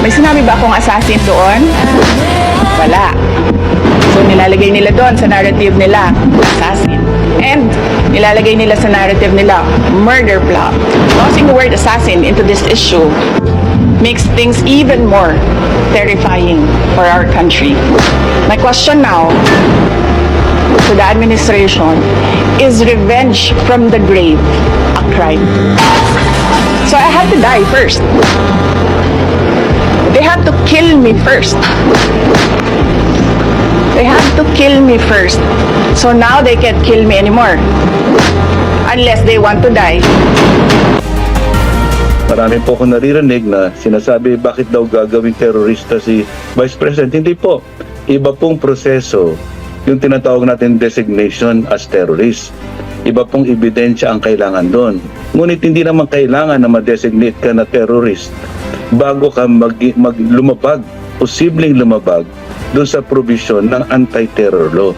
May sinabi ba akong assassin doon? Wala. So nilalagay nila doon sa narrative nila, assassin. And nilalagay nila sa narrative nila, murder plot. Tossing the word assassin into this issue makes things even more terrifying for our country. My question now to the administration, is revenge from the grave a crime? So I have to die first. They have to kill me first. They have to kill me first. So now they can't kill me anymore. Unless they want to die. Marami po akong naririnig na sinasabi bakit daw gagawing terorista si Vice President. Hindi po. Iba pong proseso yung tinatawag natin designation as terrorist. Iba pong ebidensya ang kailangan doon. Ngunit hindi naman kailangan na ma-designate ka na terrorist bago ka lumabag, posibleng lumabag doon sa provision ng anti-terror law.